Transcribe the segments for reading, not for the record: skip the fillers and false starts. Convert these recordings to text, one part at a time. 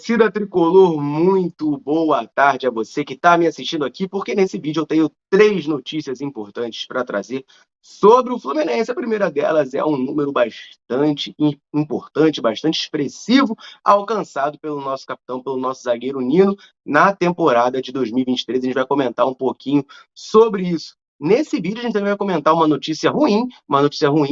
Torcida Tricolor, muito boa tarde a você que está me assistindo aqui, porque nesse vídeo eu tenho três notícias importantes para trazer sobre o Fluminense. A primeira delas é um número bastante importante, bastante expressivo, alcançado pelo nosso capitão, pelo nosso zagueiro Nino, na temporada de 2023. A gente vai comentar um pouquinho sobre isso. Nesse vídeo a gente também vai comentar uma notícia ruim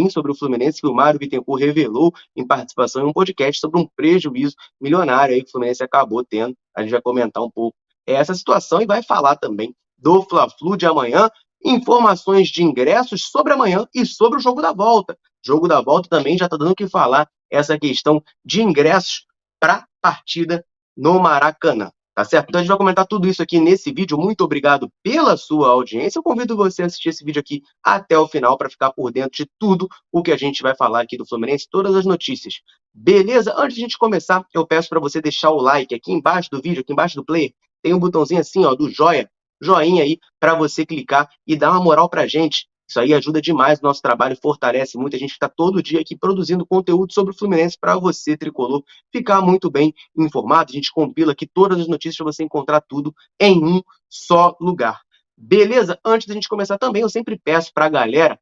sobre o Fluminense que o Mário Bittencourt revelou em participação em um podcast sobre um prejuízo milionário aí que o Fluminense acabou tendo. A gente vai comentar um pouco essa situação e vai falar também do Fla-Flu de amanhã, informações de ingressos sobre amanhã e sobre o jogo da volta. O jogo da volta também já está dando o que falar, essa questão de ingressos para a partida no Maracanã. Tá certo? Então a gente vai comentar tudo isso aqui nesse vídeo. Muito obrigado pela sua audiência. Eu convido você a assistir esse vídeo aqui até o final para ficar por dentro de tudo o que a gente vai falar aqui do Fluminense, todas as notícias. Beleza? Antes de a gente começar, eu peço para você deixar o like aqui embaixo do vídeo, aqui embaixo do player. Tem um botãozinho assim, ó, do joinha aí, para você clicar e dar uma moral pra gente. Isso aí ajuda demais o nosso trabalho, fortalece muito. A gente está todo dia aqui produzindo conteúdo sobre o Fluminense para você, tricolor, ficar muito bem informado. A gente compila aqui todas as notícias para você encontrar tudo em um só lugar. Beleza? Antes da gente começar também, eu sempre peço para a galera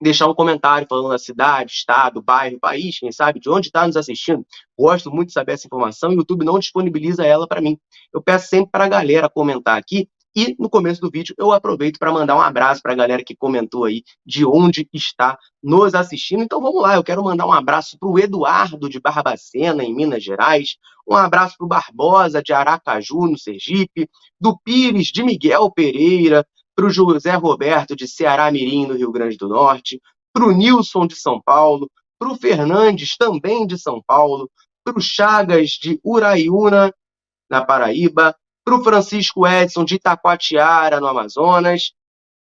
deixar um comentário falando da cidade, estado, bairro, país, quem sabe, de onde está nos assistindo. Gosto muito de saber essa informação e o YouTube não disponibiliza ela para mim. Eu peço sempre para a galera comentar aqui e no começo do vídeo eu aproveito para mandar um abraço para a galera que comentou aí de onde está nos assistindo. Então vamos lá, eu quero mandar um abraço para o Eduardo de Barbacena, em Minas Gerais, um abraço para o Barbosa de Aracaju, no Sergipe, do Pires de Miguel Pereira, para o José Roberto de Ceará Mirim, no Rio Grande do Norte, para o Nilson de São Paulo, para o Fernandes, também de São Paulo, para o Chagas de Uraiúna, na Paraíba, para o Francisco Edson de Itacoatiara, no Amazonas,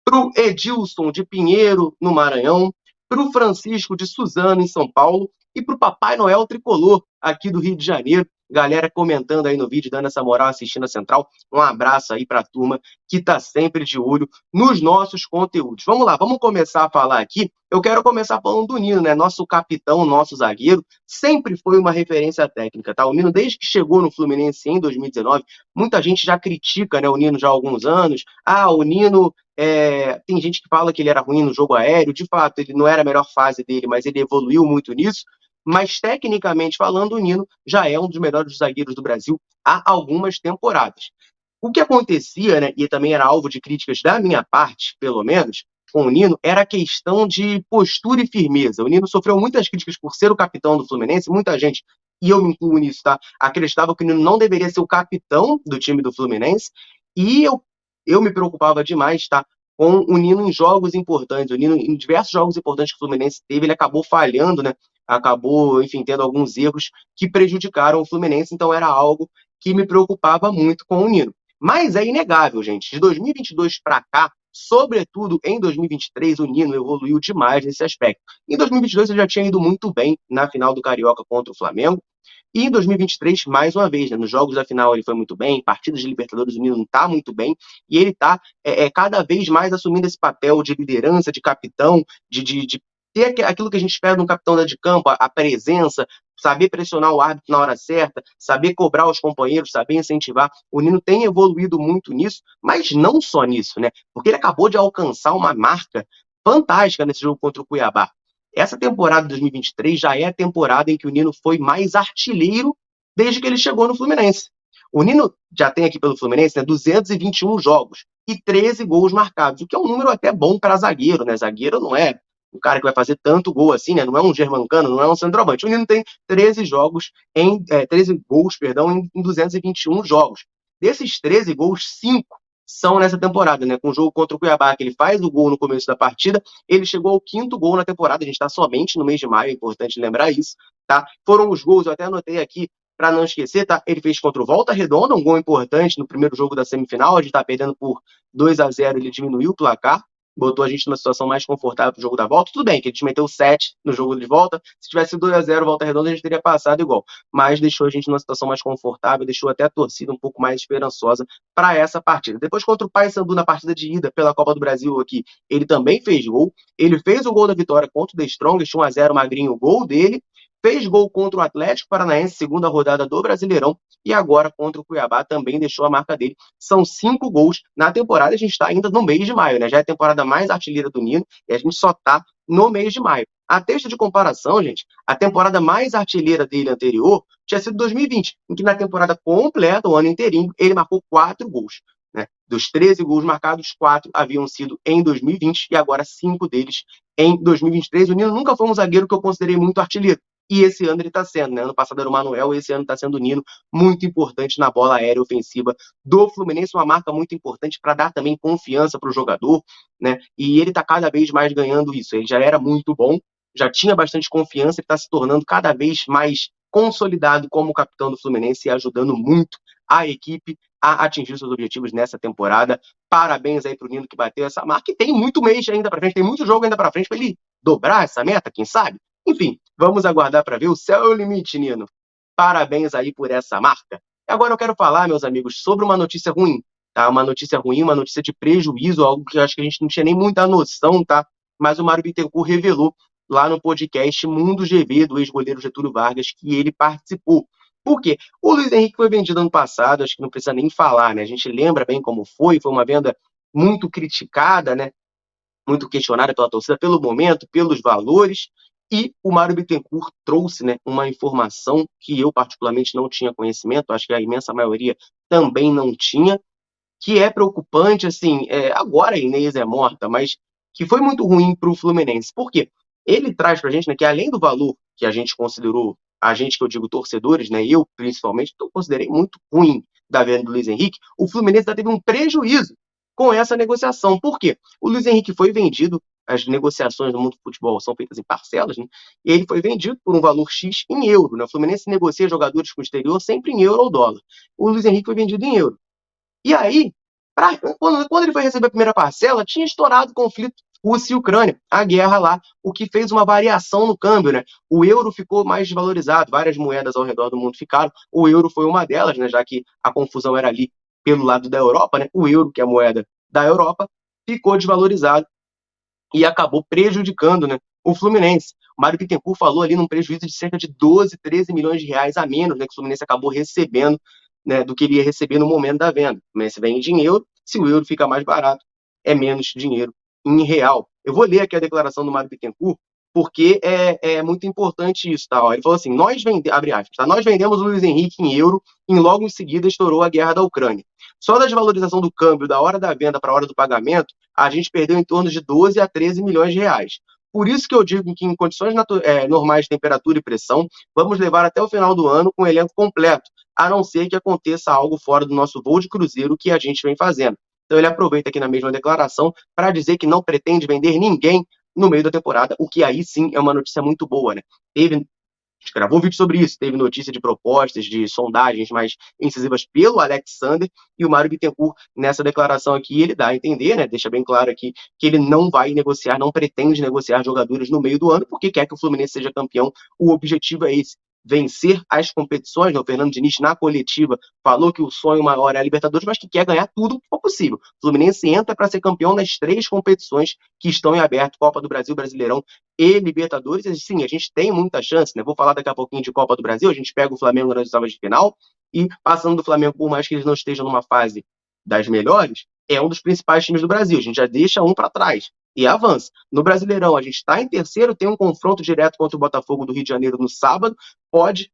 para o Edilson de Pinheiro, no Maranhão, para o Francisco de Suzano, em São Paulo, e para o Papai Noel Tricolor, aqui do Rio de Janeiro. Galera comentando aí no vídeo, dando essa moral, assistindo a Central. Um abraço aí para a turma que está sempre de olho nos nossos conteúdos. Vamos lá, vamos começar a falar aqui. Eu quero começar falando do Nino, né? Nosso capitão, nosso zagueiro, sempre foi uma referência técnica, tá? O Nino, desde que chegou no Fluminense em 2019, muita gente já critica, né, o Nino já há alguns anos. Ah, o Nino tem gente que fala que ele era ruim no jogo aéreo. De fato, ele não era a melhor fase dele, mas ele evoluiu muito nisso. Mas, tecnicamente falando, o Nino já é um dos melhores zagueiros do Brasil há algumas temporadas. O que acontecia, né, e também era alvo de críticas da minha parte, pelo menos, com o Nino, era a questão de postura e firmeza. O Nino sofreu muitas críticas por ser o capitão do Fluminense, muita gente, e eu me incluo nisso, tá, acreditava que o Nino não deveria ser o capitão do time do Fluminense, e eu me preocupava demais, tá, com o Nino em jogos importantes. O Nino, em diversos jogos importantes que o Fluminense teve, ele acabou falhando, né, acabou, enfim, tendo alguns erros que prejudicaram o Fluminense, então era algo que me preocupava muito com o Nino. Mas é inegável, gente, de 2022 para cá, sobretudo em 2023, o Nino evoluiu demais nesse aspecto. Em 2022 ele já tinha ido muito bem na final do Carioca contra o Flamengo, e em 2023, mais uma vez, né, nos jogos da final ele foi muito bem, partidas de Libertadores o Nino não está muito bem, e ele está cada vez mais assumindo esse papel de liderança, de capitão, de ter aquilo que a gente espera de um capitão de campo, a presença, saber pressionar o árbitro na hora certa, saber cobrar os companheiros, saber incentivar. O Nino tem evoluído muito nisso, mas não só nisso, né? Porque ele acabou de alcançar uma marca fantástica nesse jogo contra o Cuiabá. Essa temporada de 2023 já é a temporada em que o Nino foi mais artilheiro desde que ele chegou no Fluminense. O Nino já tem aqui pelo Fluminense, né, 221 jogos e 13 gols marcados, o que é um número até bom para zagueiro, né? Zagueiro não é o cara que vai fazer tanto gol assim, né? Não é um germancano, não é um centroavante. O Nino tem 13 gols, perdão, em 221 jogos. Desses 13 gols, 5 são nessa temporada, né? Com o jogo contra o Cuiabá, que ele faz o gol no começo da partida, ele chegou ao 5º gol na temporada. A gente está somente no mês de maio, é importante lembrar isso, tá? Foram os gols, eu até anotei aqui para não esquecer, tá? Ele fez contra o Volta Redonda, um gol importante no primeiro jogo da semifinal. A gente tá perdendo por 2-0, ele diminuiu o placar, botou a gente numa situação mais confortável pro jogo da volta. Tudo bem que a gente meteu 7 no jogo de volta, se tivesse 2-0 Volta Redonda, a gente teria passado igual, mas deixou a gente numa situação mais confortável, deixou até a torcida um pouco mais esperançosa para essa partida. Depois, contra o Paysandu na partida de ida pela Copa do Brasil aqui, ele também fez gol, ele fez o gol da vitória contra o The Strongest, 1-0, magrinho, o gol dele, fez gol contra o Atlético Paranaense, segunda rodada do Brasileirão, e agora contra o Cuiabá também deixou a marca dele. São 5 gols na temporada, a gente está ainda no mês de maio, né? Já é a temporada mais artilheira do Nino, e a gente só está no mês de maio. A texto de comparação, gente, a temporada mais artilheira dele anterior tinha sido 2020, em que na temporada completa, o ano inteirinho, ele marcou 4 gols. Né? Dos 13 gols marcados, 4 haviam sido em 2020 e agora 5 deles em 2023. O Nino nunca foi um zagueiro que eu considerei muito artilheiro. E esse ano ele está sendo, né? Ano passado era o Manuel, esse ano está sendo o Nino, muito importante na bola aérea ofensiva do Fluminense, uma marca muito importante para dar também confiança para o jogador, né? E ele está cada vez mais ganhando isso. Ele já era muito bom, já tinha bastante confiança, ele está se tornando cada vez mais consolidado como capitão do Fluminense e ajudando muito a equipe a atingir seus objetivos nessa temporada. Parabéns aí para o Nino que bateu essa marca. E tem muito mês ainda para frente, tem muito jogo ainda para frente para ele dobrar essa meta, quem sabe? Enfim, vamos aguardar para ver. O céu é o limite, Nino. Parabéns aí por essa marca. Agora eu quero falar, meus amigos, sobre uma notícia ruim. Tá? Uma notícia ruim, uma notícia de prejuízo, algo que eu acho que a gente não tinha nem muita noção, tá? Mas o Mário Bittencourt revelou lá no podcast Mundo GV, do ex-goleiro Getúlio Vargas, que ele participou. Por quê? O Luiz Henrique foi vendido ano passado, acho que não precisa nem falar, né? A gente lembra bem como foi uma venda muito criticada, né? Muito questionada pela torcida pelo momento, pelos valores, e o Mário Bittencourt trouxe, né, uma informação que eu particularmente não tinha conhecimento, acho que a imensa maioria também não tinha, que é preocupante, assim, agora a Inês é morta, mas que foi muito ruim para o Fluminense. Por quê? Ele traz para a gente, né, que além do valor que a gente considerou, a gente que eu digo torcedores, né, eu principalmente, eu considerei muito ruim da venda do Luiz Henrique, o Fluminense já teve um prejuízo com essa negociação. Por quê? O Luiz Henrique foi vendido, as negociações no mundo do futebol são feitas em parcelas, né? E ele foi vendido por um valor X em euro. Né? O Fluminense negocia jogadores com o exterior sempre em euro ou dólar. O Luiz Henrique foi vendido em euro. E aí, quando ele foi receber a primeira parcela, tinha estourado o conflito Rússia e Ucrânia, a guerra lá, o que fez uma variação no câmbio, né? O euro ficou mais desvalorizado, várias moedas ao redor do mundo ficaram, o euro foi uma delas, né? Já que a confusão era ali pelo lado da Europa, né? O euro, que é a moeda da Europa, ficou desvalorizado e acabou prejudicando, né, o Fluminense. O Mário Bittencourt falou ali num prejuízo de cerca de 12, 13 milhões de reais a menos, né, que o Fluminense acabou recebendo, né, do que ele ia receber no momento da venda. O Fluminense vende em euro, se o euro fica mais barato, é menos dinheiro em real. Eu vou ler aqui a declaração do Mário Bittencourt, porque é muito importante isso, tá? Ele falou assim, abre aspas, tá? Nós vendemos o Luiz Henrique em euro e logo em seguida estourou a guerra da Ucrânia. Só da desvalorização do câmbio da hora da venda para a hora do pagamento, a gente perdeu em torno de 12 a 13 milhões de reais. Por isso que eu digo que em condições normais de temperatura e pressão, vamos levar até o final do ano com o elenco completo, a não ser que aconteça algo fora do nosso voo de cruzeiro que a gente vem fazendo. Então ele aproveita aqui na mesma declaração para dizer que não pretende vender ninguém no meio da temporada, o que aí sim é uma notícia muito boa, né? A gente gravou um vídeo sobre isso, teve notícia de propostas, de sondagens mais incisivas pelo Alexander, e o Mário Bittencourt, nessa declaração aqui, ele dá a entender, né, deixa bem claro aqui, que ele não vai negociar, não pretende negociar jogadores no meio do ano, porque quer que o Fluminense seja campeão, o objetivo é esse, vencer as competições. O Fernando Diniz, na coletiva, falou que o sonho maior é a Libertadores, mas que quer ganhar tudo que for possível. O Fluminense entra para ser campeão nas 3 competições que estão em aberto, Copa do Brasil, Brasileirão e Libertadores. E sim, a gente tem muita chance, né? Vou falar daqui a pouquinho de Copa do Brasil, a gente pega o Flamengo nas oitavas de final, e passando do Flamengo, por mais que eles não estejam numa fase das melhores, é um dos principais times do Brasil. A gente já deixa um para trás e avança. No Brasileirão, a gente está em terceiro, tem um confronto direto contra o Botafogo do Rio de Janeiro no sábado, pode,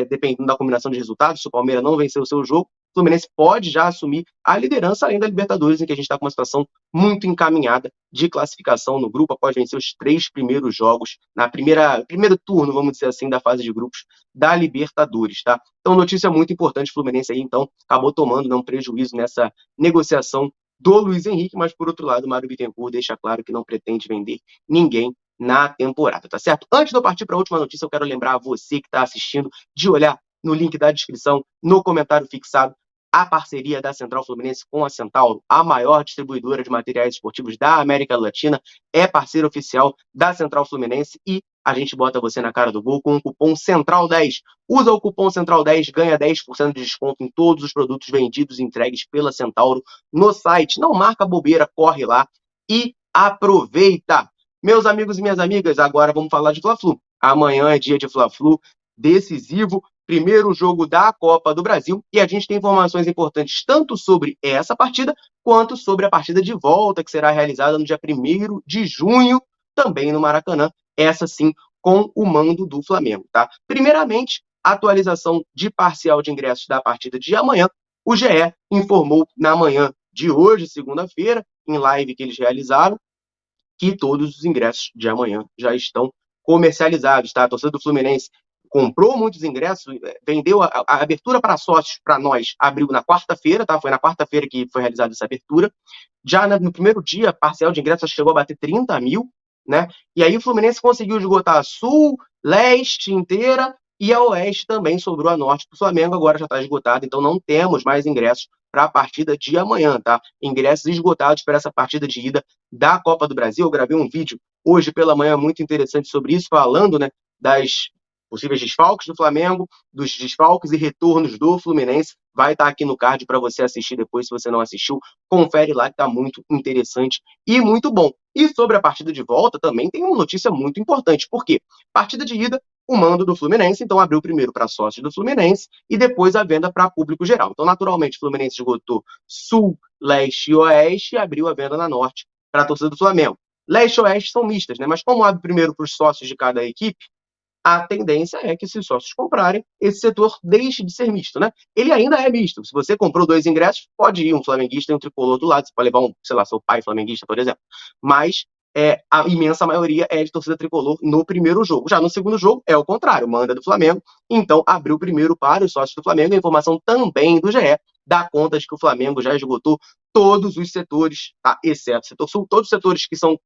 dependendo da combinação de resultados, se o Palmeiras não vencer o seu jogo, o Fluminense pode já assumir a liderança, além da Libertadores, em que a gente está com uma situação muito encaminhada de classificação no grupo, após vencer os 3 primeiros jogos, primeiro turno, vamos dizer assim, da fase de grupos da Libertadores, tá? Então, notícia muito importante, o Fluminense aí, então, acabou tomando, né, um prejuízo nessa negociação do Luiz Henrique, mas, por outro lado, o Mário Bittencourt deixa claro que não pretende vender ninguém na temporada, tá certo? Antes de eu partir para a última notícia, eu quero lembrar a você que está assistindo de olhar no link da descrição, no comentário fixado, a parceria da Central Fluminense com a Centauro, a maior distribuidora de materiais esportivos da América Latina, é parceira oficial da Central Fluminense e a gente bota você na cara do gol com o cupom Central10. Usa o cupom Central10, ganha 10% de desconto em todos os produtos vendidos e entregues pela Centauro no site. Não marca bobeira, corre lá e aproveita! Meus amigos e minhas amigas, agora vamos falar de Fla-Flu. Amanhã é dia de Fla-Flu, decisivo, primeiro jogo da Copa do Brasil, e a gente tem informações importantes tanto sobre essa partida, quanto sobre a partida de volta, que será realizada no dia 1º de junho, também no Maracanã, essa sim, com o mando do Flamengo, tá? Primeiramente, atualização de parcial de ingressos da partida de amanhã. O GE informou na manhã de hoje, segunda-feira, em live que eles realizaram, que todos os ingressos de amanhã já estão comercializados, tá? A torcida do Fluminense comprou muitos ingressos, vendeu a abertura para sócios, para nós, abriu na quarta-feira, tá? Foi na quarta-feira que foi realizada essa abertura. Já no primeiro dia, parcial de ingressos chegou a bater 30 mil, né? E aí o Fluminense conseguiu esgotar a Sul, Leste inteira, e a Oeste também sobrou a Norte. O Flamengo agora já está esgotado, então não temos mais ingressos para a partida de amanhã, tá? Ingressos esgotados para essa partida de ida da Copa do Brasil. Eu gravei um vídeo hoje pela manhã muito interessante sobre isso, falando, né, das possíveis desfalques do Flamengo, dos desfalques e retornos do Fluminense. Vai estar aqui no card para você assistir depois, se você não assistiu. Confere lá que está muito interessante e muito bom. E sobre a partida de volta também tem uma notícia muito importante. Por quê? Partida de ida, o mando do Fluminense, então abriu primeiro para sócios do Fluminense e depois a venda para público geral. Então, naturalmente, o Fluminense esgotou Sul, Leste e Oeste e abriu a venda na Norte para a torcida do Flamengo. Leste e Oeste são mistas, né? Mas como abre primeiro para os sócios de cada equipe, a tendência é que, se os sócios comprarem, esse setor deixe de ser misto, né? Ele ainda é misto. Se você comprou 2 ingressos, pode ir um flamenguista e um tricolor do lado. Você pode levar sei lá, seu pai flamenguista, por exemplo. Mas a imensa maioria é de torcida tricolor no primeiro jogo. Já no segundo jogo, é o contrário, manda do Flamengo. Então, abriu primeiro para os sócios do Flamengo. A informação também do GE dá conta de que o Flamengo já esgotou todos os setores, tá? Exceto o setor sul, todos os setores que são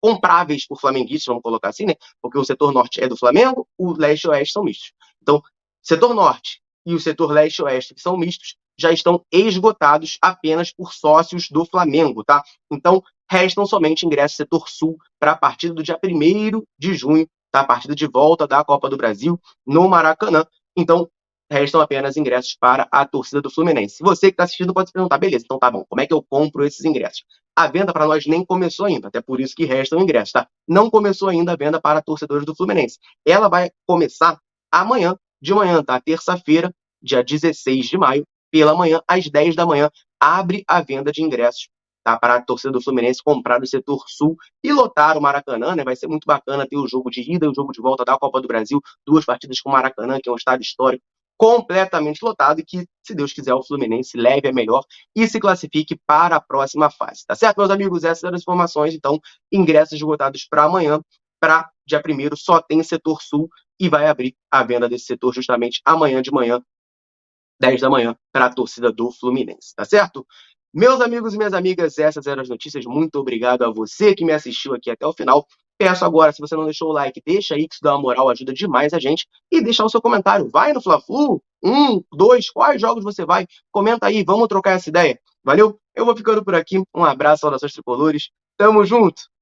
compráveis por flamenguistas, vamos colocar assim, né? Porque o setor norte é do Flamengo, o leste e oeste são mistos. Então, setor norte e o setor leste e oeste, que são mistos, já estão esgotados apenas por sócios do Flamengo, tá? Então, restam somente ingressos setor sul para a partida do dia 1º de junho, tá? A partida de volta da Copa do Brasil no Maracanã. Então, restam apenas ingressos para a torcida do Fluminense. Você que está assistindo pode se perguntar, beleza, então tá bom, como é que eu compro esses ingressos? A venda para nós nem começou ainda, até por isso que restam ingressos, tá? Não começou ainda a venda para torcedores do Fluminense. Ela vai começar amanhã, de manhã, tá? Terça-feira, dia 16 de maio, pela manhã, às 10 da manhã, abre a venda de ingressos, tá? Para a torcida do Fluminense comprar no setor sul e lotar o Maracanã, né? Vai ser muito bacana ter o jogo de ida e o jogo de volta da Copa do Brasil, 2 partidas com o Maracanã, que é um estádio histórico, completamente lotado, e que, se Deus quiser, o Fluminense leve a melhor e se classifique para a próxima fase. Tá certo, meus amigos? Essas eram as informações. Então, ingressos esgotados para amanhã. Para dia 1º só tem setor sul e vai abrir a venda desse setor justamente amanhã de manhã, 10 da manhã, para a torcida do Fluminense. Tá certo? Meus amigos e minhas amigas, essas eram as notícias. Muito obrigado a você que me assistiu aqui até o final. Peço agora, se você não deixou o like, deixa aí que isso dá uma moral, ajuda demais a gente. E deixar o seu comentário. Vai no Fla-Flu? 1, 2, quais jogos você vai? Comenta aí, vamos trocar essa ideia. Valeu? Eu vou ficando por aqui. Um abraço, saudações tricolores. Tamo junto!